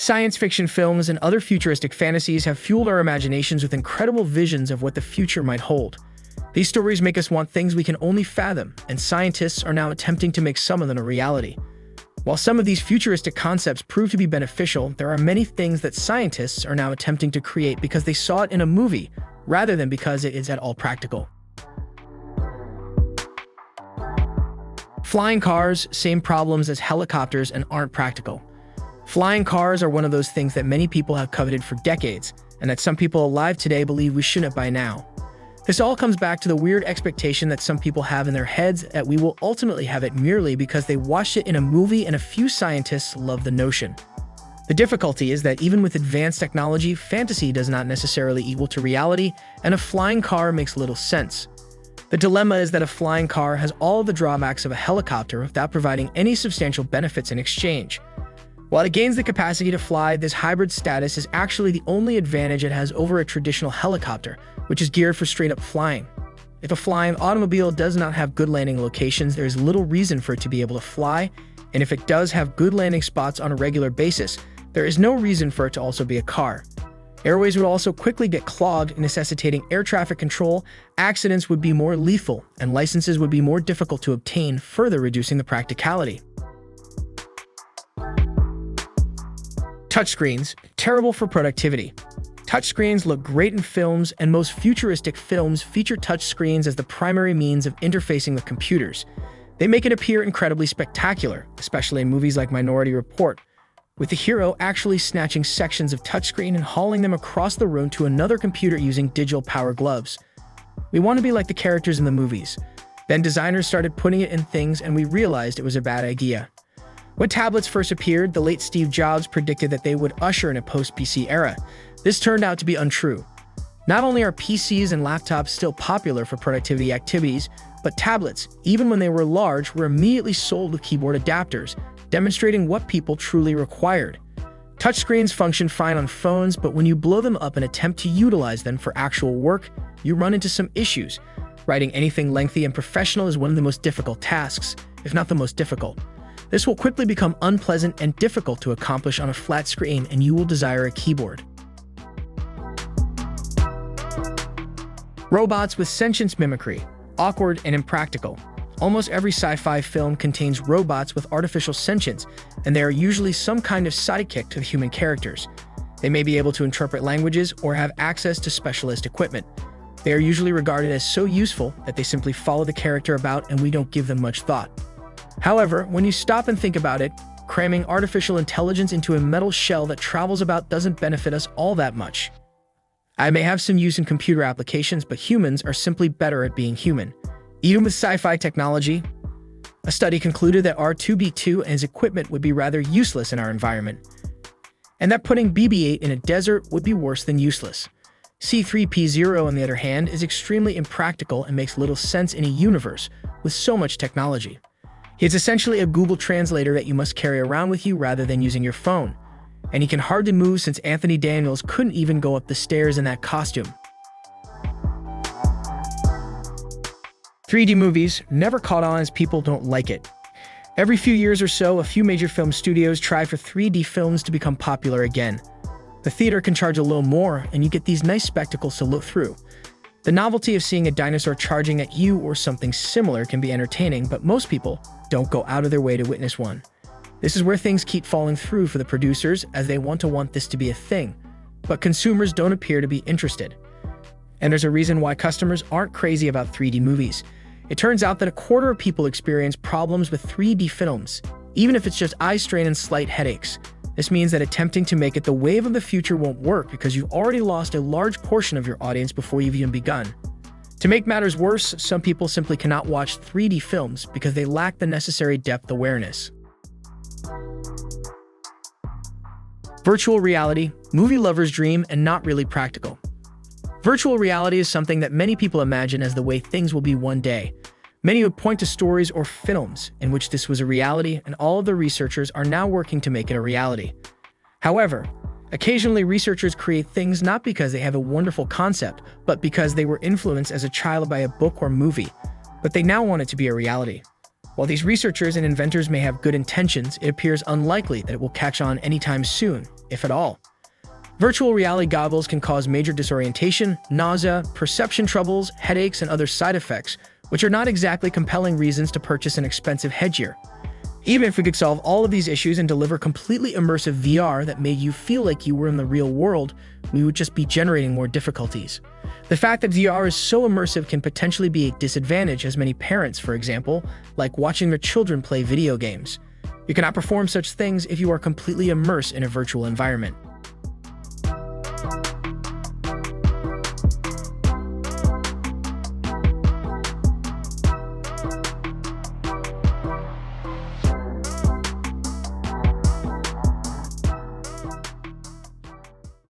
Science fiction films and other futuristic fantasies have fueled our imaginations with incredible visions of what the future might hold. These stories make us want things we can only fathom, and scientists are now attempting to make some of them a reality. While some of these futuristic concepts prove to be beneficial, there are many things that scientists are now attempting to create because they saw it in a movie, rather than because it is at all practical. Flying cars, same problems as helicopters and aren't practical. Flying cars are one of those things that many people have coveted for decades, and that some people alive today believe we shouldn't by now. This all comes back to the weird expectation that some people have in their heads that we will ultimately have it merely because they watched it in a movie, and a few scientists love the notion. The difficulty is that even with advanced technology, fantasy does not necessarily equal to reality, and a flying car makes little sense. The dilemma is that a flying car has all of the drawbacks of a helicopter without providing any substantial benefits in exchange. While it gains the capacity to fly, this hybrid status is actually the only advantage it has over a traditional helicopter, which is geared for straight-up flying. If a flying automobile does not have good landing locations, there is little reason for it to be able to fly, and if it does have good landing spots on a regular basis, there is no reason for it to also be a car. Airways would also quickly get clogged, necessitating air traffic control, accidents would be more lethal, and licenses would be more difficult to obtain, further reducing the practicality. Touchscreens, terrible for productivity. Touchscreens look great in films, and most futuristic films feature touchscreens as the primary means of interfacing with computers. They make it appear incredibly spectacular, especially in movies like Minority Report, with the hero actually snatching sections of touchscreen and hauling them across the room to another computer using digital power gloves. We want to be like the characters in the movies. Then designers started putting it in things, and we realized it was a bad idea. When tablets first appeared, the late Steve Jobs predicted that they would usher in a post-PC era. This turned out to be untrue. Not only are PCs and laptops still popular for productivity activities, but tablets, even when they were large, were immediately sold with keyboard adapters, demonstrating what people truly required. Touchscreens function fine on phones, but when you blow them up and attempt to utilize them for actual work, you run into some issues. Writing anything lengthy and professional is one of the most difficult tasks, if not the most difficult. This will quickly become unpleasant and difficult to accomplish on a flat screen, and you will desire a keyboard. Robots with sentience mimicry, awkward and impractical. Almost every sci-fi film contains robots with artificial sentience, and they are usually some kind of sidekick to the human characters. They may be able to interpret languages or have access to specialist equipment. They are usually regarded as so useful that they simply follow the character about, and we don't give them much thought. However, when you stop and think about it, cramming artificial intelligence into a metal shell that travels about doesn't benefit us all that much. I may have some use in computer applications, but humans are simply better at being human. Even with sci-fi technology, a study concluded that R2-B2 and his equipment would be rather useless in our environment, and that putting BB-8 in a desert would be worse than useless. C-3PO, on the other hand, is extremely impractical and makes little sense in a universe with so much technology. He is essentially a Google Translator that you must carry around with you rather than using your phone, and he can hardly move since Anthony Daniels couldn't even go up the stairs in that costume. 3D movies never caught on as people don't like it. Every few years or so, a few major film studios try for 3D films to become popular again. The theater can charge a little more, and you get these nice spectacles to look through. The novelty of seeing a dinosaur charging at you or something similar can be entertaining, but most people don't go out of their way to witness one. This is where things keep falling through for the producers, as they want this to be a thing, but consumers don't appear to be interested. And there's a reason why customers aren't crazy about 3D movies. It turns out that a quarter of people experience problems with 3D films, even if it's just eye strain and slight headaches. This means that attempting to make it the wave of the future won't work because you've already lost a large portion of your audience before you've even begun. To make matters worse, some people simply cannot watch 3D films because they lack the necessary depth awareness. Virtual reality, movie lovers' dream, and not really practical. Virtual reality is something that many people imagine as the way things will be one day. Many would point to stories or films in which this was a reality, and all of the researchers are now working to make it a reality. However, occasionally researchers create things not because they have a wonderful concept, but because they were influenced as a child by a book or movie, but they now want it to be a reality. While these researchers and inventors may have good intentions, it appears unlikely that it will catch on anytime soon, if at all. Virtual reality goggles can cause major disorientation, nausea, perception troubles, headaches, and other side effects, which are not exactly compelling reasons to purchase an expensive headgear. Even if we could solve all of these issues and deliver completely immersive VR that made you feel like you were in the real world, we would just be generating more difficulties. The fact that VR is so immersive can potentially be a disadvantage, as many parents, for example, like watching their children play video games. You cannot perform such things if you are completely immersed in a virtual environment.